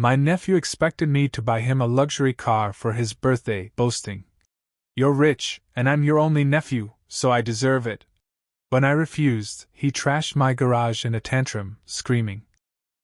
My nephew expected me to buy him a luxury car for his birthday, boasting, "You're rich, and I'm your only nephew, so I deserve it." When I refused, he trashed my garage in a tantrum, screaming,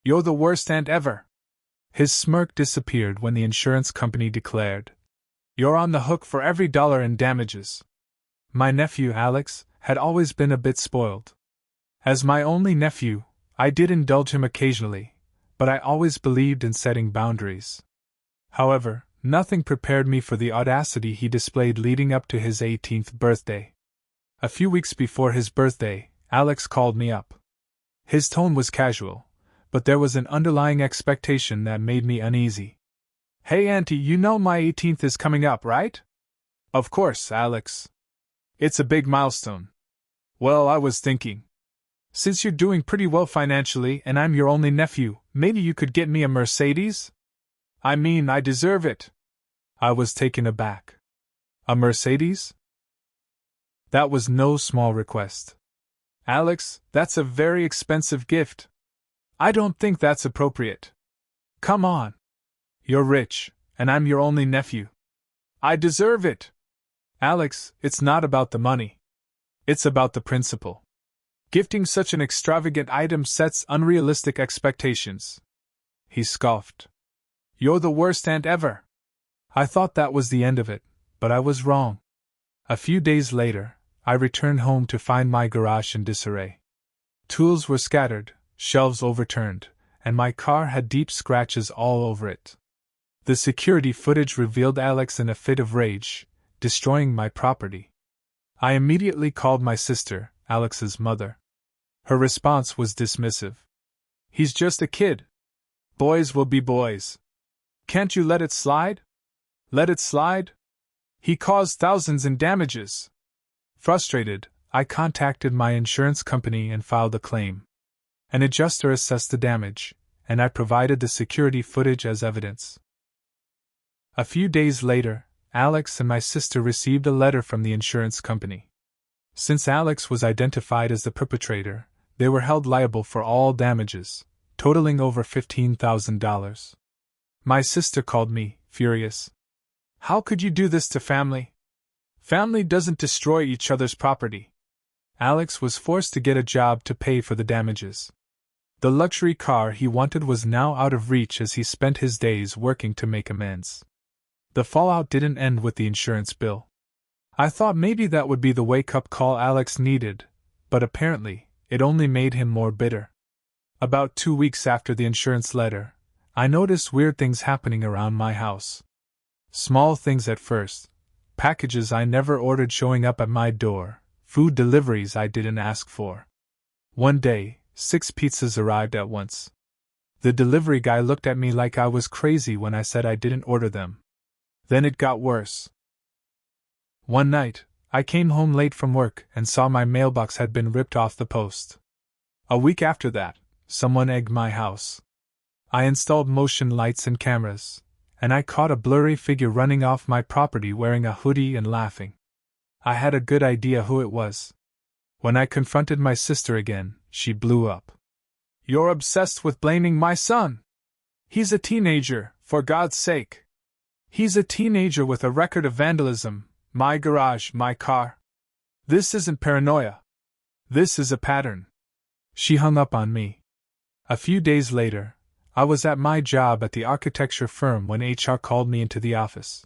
"You're the worst aunt ever!" His smirk disappeared when the insurance company declared, "You're on the hook for every dollar in damages." My nephew, Alex, had always been a bit spoiled. As my only nephew, I did indulge him occasionally, but I always believed in setting boundaries. However, nothing prepared me for the audacity he displayed leading up to his 18th birthday. A few weeks before his birthday, Alex called me up. His tone was casual, but there was an underlying expectation that made me uneasy. "Hey Auntie, you know my 18th is coming up, right?" "Of course, Alex. It's a big milestone." "Well, I was thinking, since you're doing pretty well financially and I'm your only nephew, maybe you could get me a Mercedes? I mean, I deserve it." I was taken aback. A Mercedes? That was no small request. "Alex, that's a very expensive gift. I don't think that's appropriate. Come on. You're rich, and I'm your only nephew. I deserve it." "Alex, it's not about the money. It's about the principle. Gifting such an extravagant item sets unrealistic expectations." He scoffed. "You're the worst aunt ever." I thought that was the end of it, but I was wrong. A few days later, I returned home to find my garage in disarray. Tools were scattered, shelves overturned, and my car had deep scratches all over it. The security footage revealed Alex in a fit of rage, destroying my property. I immediately called my sister, Alex's mother. Her response was dismissive. "He's just a kid. Boys will be boys. Can't you let it slide?" "Let it slide? He caused thousands in damages." Frustrated, I contacted my insurance company and filed a claim. An adjuster assessed the damage, and I provided the security footage as evidence. A few days later, Alex and my sister received a letter from the insurance company. Since Alex was identified as the perpetrator, they were held liable for all damages, totaling over $15,000. My sister called me, furious. "How could you do this to family? Family doesn't destroy each other's property." Alex was forced to get a job to pay for the damages. The luxury car he wanted was now out of reach as he spent his days working to make amends. The fallout didn't end with the insurance bill. I thought maybe that would be the wake-up call Alex needed, but apparently, it only made him more bitter. About 2 weeks after the insurance letter, I noticed weird things happening around my house. Small things at first. Packages I never ordered showing up at my door, food deliveries I didn't ask for. One day, 6 pizzas arrived at once. The delivery guy looked at me like I was crazy when I said I didn't order them. Then it got worse. One night, I came home late from work and saw my mailbox had been ripped off the post. A week after that, someone egged my house. I installed motion lights and cameras, and I caught a blurry figure running off my property wearing a hoodie and laughing. I had a good idea who it was. When I confronted my sister again, she blew up. "You're obsessed with blaming my son. He's a teenager, for God's sake. He's a teenager with a record of vandalism, my garage, my car. This isn't paranoia. This is a pattern." She hung up on me. A few days later, I was at my job at the architecture firm when HR called me into the office.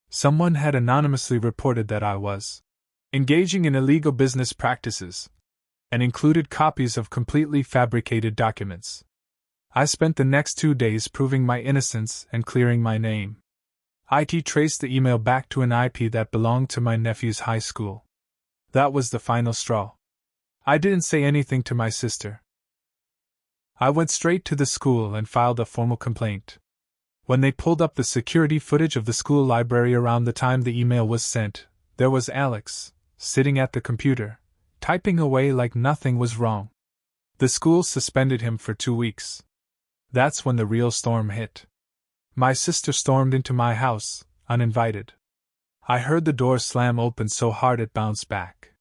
Someone had anonymously reported that I was engaging in illegal business practices, and included copies of completely fabricated documents. I spent the next 2 days proving my innocence and clearing my name. IT traced the email back to an IP that belonged to my nephew's high school. That was the final straw. I didn't say anything to my sister. I went straight to the school and filed a formal complaint. When they pulled up the security footage of the school library around the time the email was sent, there was Alex, sitting at the computer, typing away like nothing was wrong. The school suspended him for 2 weeks. That's when the real storm hit. My sister stormed into my house, uninvited. I heard the door slam open so hard it bounced back.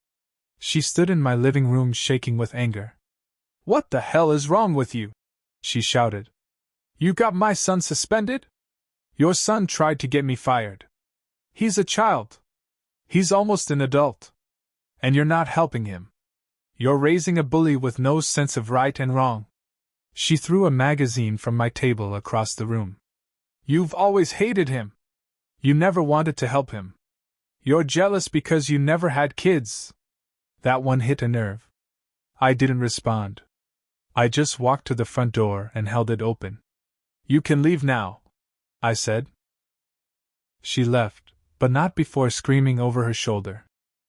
She stood in my living room shaking with anger. "What the hell is wrong with you?" she shouted. You got my son suspended? Your son tried to get me fired. He's a child. He's almost an adult. And you're not helping him. You're raising a bully with no sense of right and wrong. She threw a magazine from my table across the room. You've always hated him. You never wanted to help him. You're jealous because you never had kids. That one hit a nerve. I didn't respond. I just walked to the front door and held it open. You can leave now, I said. She left, but not before screaming over her shoulder.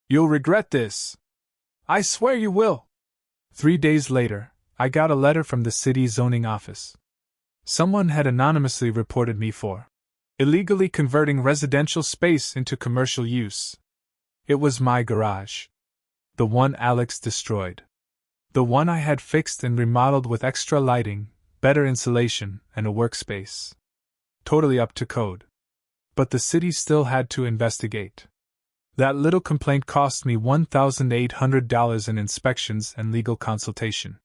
You'll regret this. I swear you will. 3 days later, I got a letter from the city zoning office. Someone had anonymously reported me for illegally converting residential space into commercial use. It was my garage. The one Alex destroyed. The one I had fixed and remodeled with extra lighting, better insulation, and a workspace. Totally up to code. But the city still had to investigate. That little complaint cost me $1,800 in inspections and legal consultation.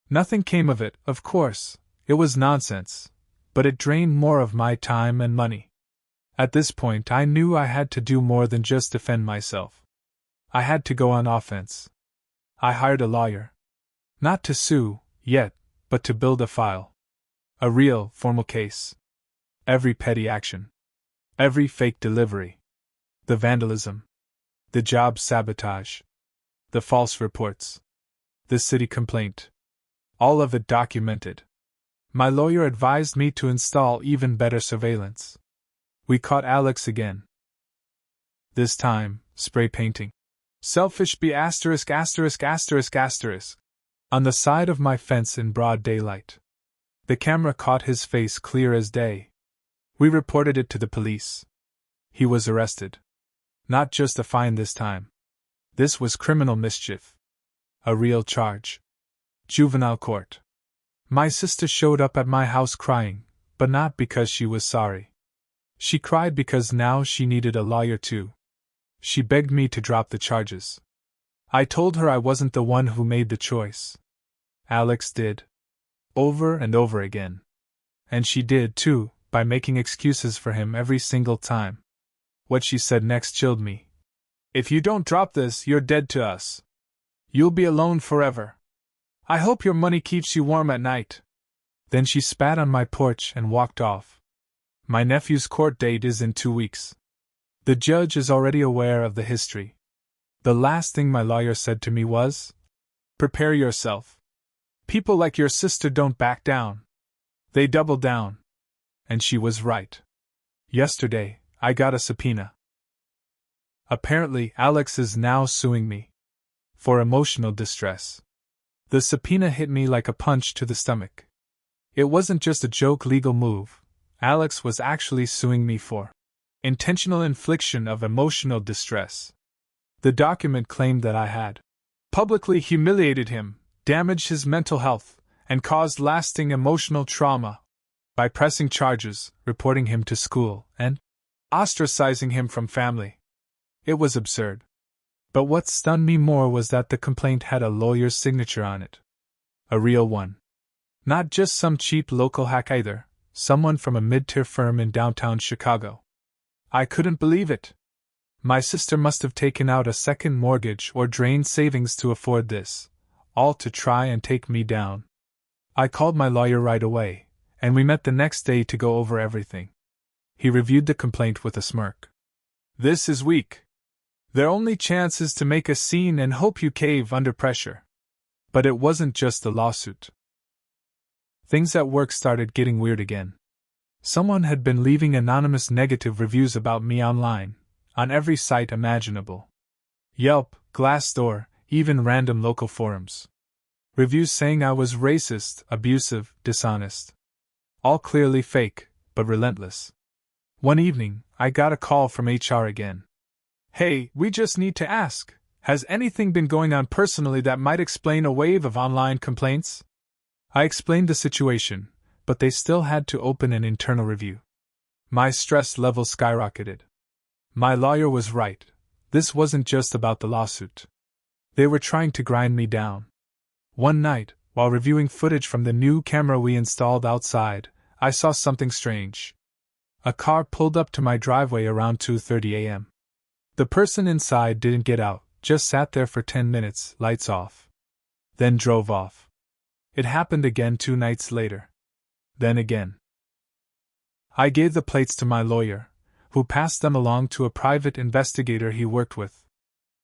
Nothing came of it, of course. It was nonsense. But it drained more of my time and money. At this point, I knew I had to do more than just defend myself. I had to go on offense. I hired a lawyer. Not to sue, yet, but to build a file. A real, formal case. Every petty action. Every fake delivery. The vandalism. The job sabotage. The false reports. The city complaint. All of it documented. My lawyer advised me to install even better surveillance. We caught Alex again. This time, spray painting. Selfish B******** on the side of my fence in broad daylight. The camera caught his face clear as day. We reported it to the police. He was arrested. Not just a fine this time. This was criminal mischief. A real charge. Juvenile court. My sister showed up at my house crying, but not because she was sorry. She cried because now she needed a lawyer too. She begged me to drop the charges. I told her I wasn't the one who made the choice. Alex did. Over and over again. And she did too, by making excuses for him every single time. What she said next chilled me. If you don't drop this, you're dead to us. You'll be alone forever. I hope your money keeps you warm at night. Then she spat on my porch and walked off. My nephew's court date is in 2 weeks. The judge is already aware of the history. The last thing my lawyer said to me was, "Prepare yourself. People like your sister don't back down. They double down." And she was right. Yesterday, I got a subpoena. Apparently, Alex is now suing me for emotional distress. The subpoena hit me like a punch to the stomach. It wasn't just a joke legal move. Alex was actually suing me for intentional infliction of emotional distress. The document claimed that I had publicly humiliated him, damaged his mental health, and caused lasting emotional trauma by pressing charges, reporting him to school, and ostracizing him from family. It was absurd. But what stunned me more was that the complaint had a lawyer's signature on it. A real one. Not just some cheap local hack either, someone from a mid-tier firm in downtown Chicago. I couldn't believe it. My sister must have taken out a second mortgage or drained savings to afford this, all to try and take me down. I called my lawyer right away, and we met the next day to go over everything. He reviewed the complaint with a smirk. "This is weak. Their only chance is to make a scene and hope you cave under pressure." But it wasn't just the lawsuit. Things at work started getting weird again. Someone had been leaving anonymous negative reviews about me online, on every site imaginable. Yelp, Glassdoor, even random local forums. Reviews saying I was racist, abusive, dishonest. All clearly fake, but relentless. One evening, I got a call from HR again. "Hey, we just need to ask, has anything been going on personally that might explain a wave of online complaints?" I explained the situation, but they still had to open an internal review. My stress level skyrocketed. My lawyer was right. This wasn't just about the lawsuit. They were trying to grind me down. One night, while reviewing footage from the new camera we installed outside, I saw something strange. A car pulled up to my driveway around 2:30 a.m. The person inside didn't get out, just sat there for 10 minutes, lights off. Then drove off. It happened again 2 nights later. Then again. I gave the plates to my lawyer, who passed them along to a private investigator he worked with.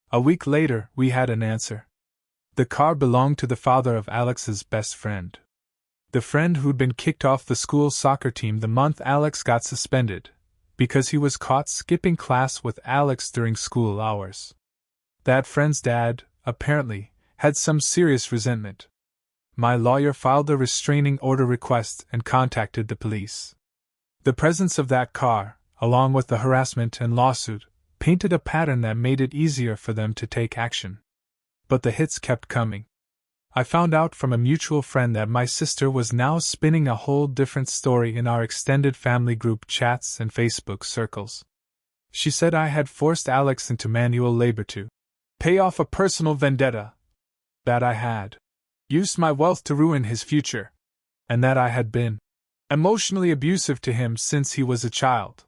A week later, we had an answer. The car belonged to the father of Alex's best friend. The friend who'd been kicked off the school soccer team the month Alex got suspended, because he was caught skipping class with Alex during school hours. That friend's dad, apparently, had some serious resentment. My lawyer filed a restraining order request and contacted the police. The presence of that car, along with the harassment and lawsuit, painted a pattern that made it easier for them to take action. But the hits kept coming. I found out from a mutual friend that my sister was now spinning a whole different story in our extended family group chats and Facebook circles. She said I had forced Alex into manual labor to pay off a personal vendetta, that I had used my wealth to ruin his future, and that I had been emotionally abusive to him since he was a child.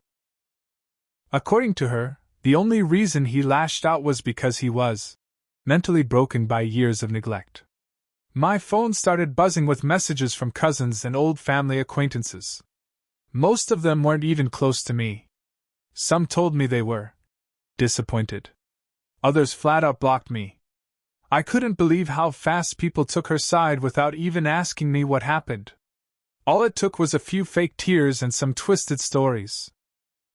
According to her, the only reason he lashed out was because he was mentally broken by years of neglect. My phone started buzzing with messages from cousins and old family acquaintances. Most of them weren't even close to me. Some told me they were disappointed. Others flat out blocked me. I couldn't believe how fast people took her side without even asking me what happened. All it took was a few fake tears and some twisted stories.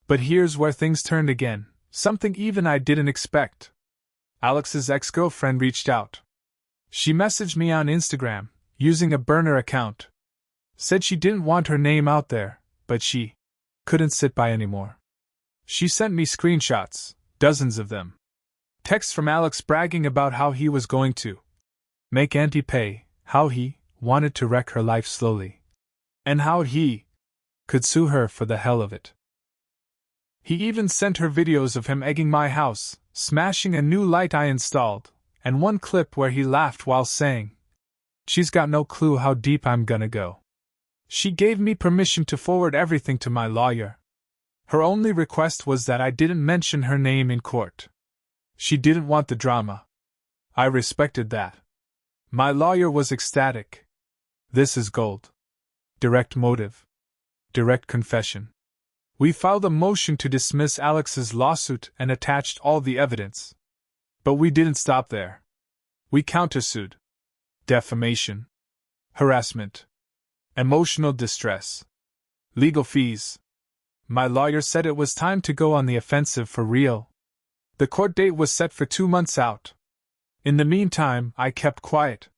But here's where things turned again, something even I didn't expect. Alex's ex-girlfriend reached out. She messaged me on Instagram, using a burner account. Said she didn't want her name out there, but she couldn't sit by anymore. She sent me screenshots, dozens of them. Texts from Alex bragging about how he was going to make Auntie pay, how he wanted to wreck her life slowly, and how he could sue her for the hell of it. He even sent her videos of him egging my house, smashing a new light I installed, and one clip where he laughed while saying, "She's got no clue how deep I'm gonna go." She gave me permission to forward everything to my lawyer. Her only request was that I didn't mention her name in court. She didn't want the drama. I respected that. My lawyer was ecstatic. This is gold. Direct motive. Direct confession. We filed a motion to dismiss Alex's lawsuit and attached all the evidence. But we didn't stop there. We countersued. Defamation. Harassment. Emotional distress. Legal fees. My lawyer said it was time to go on the offensive for real. The court date was set for 2 months out. In the meantime, I kept quiet.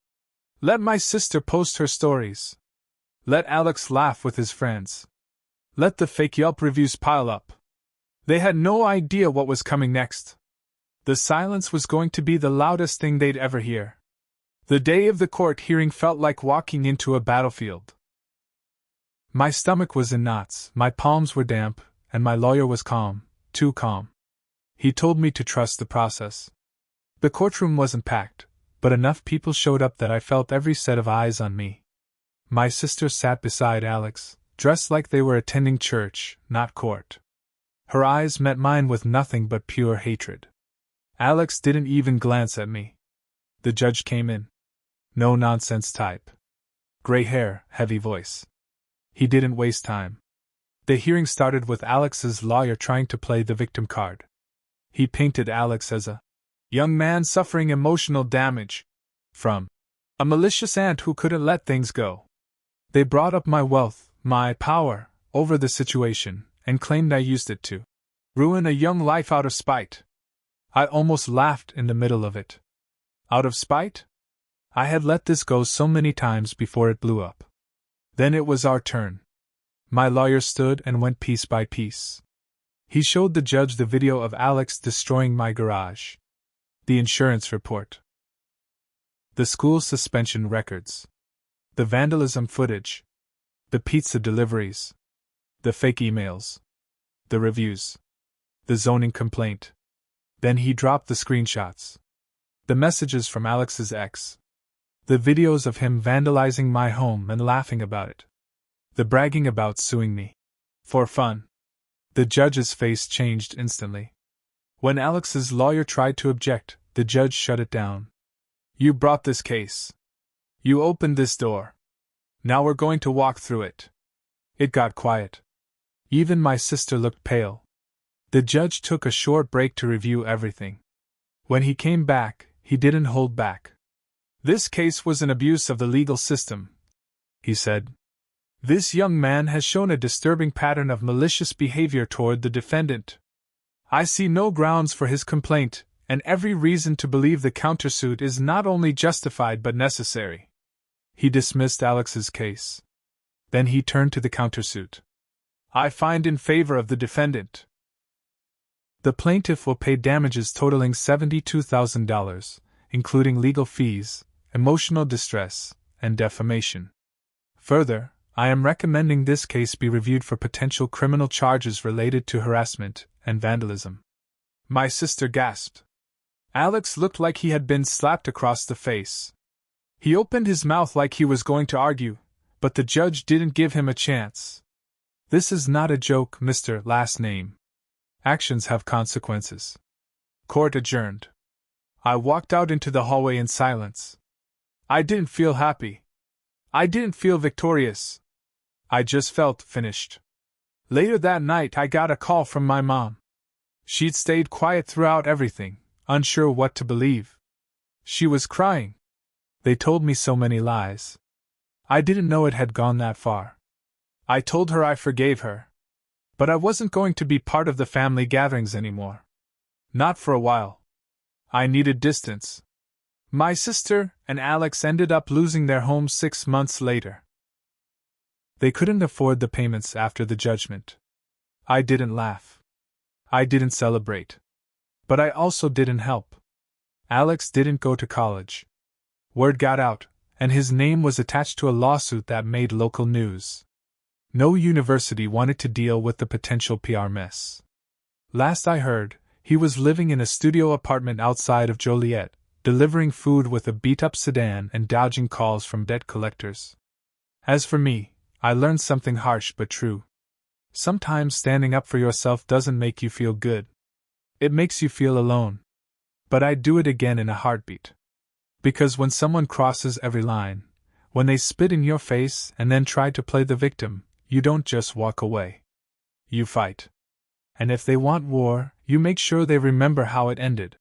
Let my sister post her stories. Let Alex laugh with his friends. Let the fake Yelp reviews pile up. They had no idea what was coming next. The silence was going to be the loudest thing they'd ever hear. The day of the court hearing felt like walking into a battlefield. My stomach was in knots, my palms were damp, and my lawyer was calm, too calm. He told me to trust the process. The courtroom wasn't packed, but enough people showed up that I felt every set of eyes on me. My sister sat beside Alex, dressed like they were attending church, not court. Her eyes met mine with nothing but pure hatred. Alex didn't even glance at me. The judge came in. No nonsense type. Gray hair, heavy voice. He didn't waste time. The hearing started with Alex's lawyer trying to play the victim card. He painted Alex as a young man suffering emotional damage from a malicious aunt who couldn't let things go. They brought up my wealth, my power, over the situation, and claimed I used it to ruin a young life out of spite. I almost laughed in the middle of it. Out of spite? I had let this go so many times before it blew up. Then it was our turn. My lawyer stood and went piece by piece. He showed the judge the video of Alex destroying my garage, the insurance report, the school suspension records, the vandalism footage, the pizza deliveries, the fake emails, the reviews, the zoning complaint. Then he dropped the screenshots, the messages from Alex's ex, the videos of him vandalizing my home and laughing about it, The bragging about suing me. For fun. The judge's face changed instantly. When Alex's lawyer tried to object, the judge shut it down. You brought this case. You opened this door. Now we're going to walk through it. It got quiet. Even my sister looked pale. The judge took a short break to review everything. When he came back, he didn't hold back. This case was an abuse of the legal system, he said. This young man has shown a disturbing pattern of malicious behavior toward the defendant. I see no grounds for his complaint, and every reason to believe the countersuit is not only justified but necessary. He dismissed Alex's case. Then he turned to the countersuit. I find in favor of the defendant. The plaintiff will pay damages totaling $72,000, including legal fees, emotional distress, and defamation. Further, I am recommending this case be reviewed for potential criminal charges related to harassment and vandalism. My sister gasped. Alex looked like he had been slapped across the face. He opened his mouth like he was going to argue, but the judge didn't give him a chance. This is not a joke, Mr. Last Name. Actions have consequences. Court adjourned. I walked out into the hallway in silence. I didn't feel happy. I didn't feel victorious. I just felt finished. Later that night, I got a call from my mom. She'd stayed quiet throughout everything, unsure what to believe. She was crying. They told me so many lies. I didn't know it had gone that far. I told her I forgave her. But I wasn't going to be part of the family gatherings anymore. Not for a while. I needed distance. My sister and Alex ended up losing their home 6 months later. They couldn't afford the payments after the judgment. I didn't laugh. I didn't celebrate. But I also didn't help. Alex didn't go to college. Word got out, and his name was attached to a lawsuit that made local news. No university wanted to deal with the potential PR mess. Last I heard, he was living in a studio apartment outside of Joliet, delivering food with a beat-up sedan and dodging calls from debt collectors. As for me, I learned something harsh but true. Sometimes standing up for yourself doesn't make you feel good. It makes you feel alone. But I'd do it again in a heartbeat. Because when someone crosses every line, when they spit in your face and then try to play the victim, you don't just walk away. You fight. And if they want war, you make sure they remember how it ended.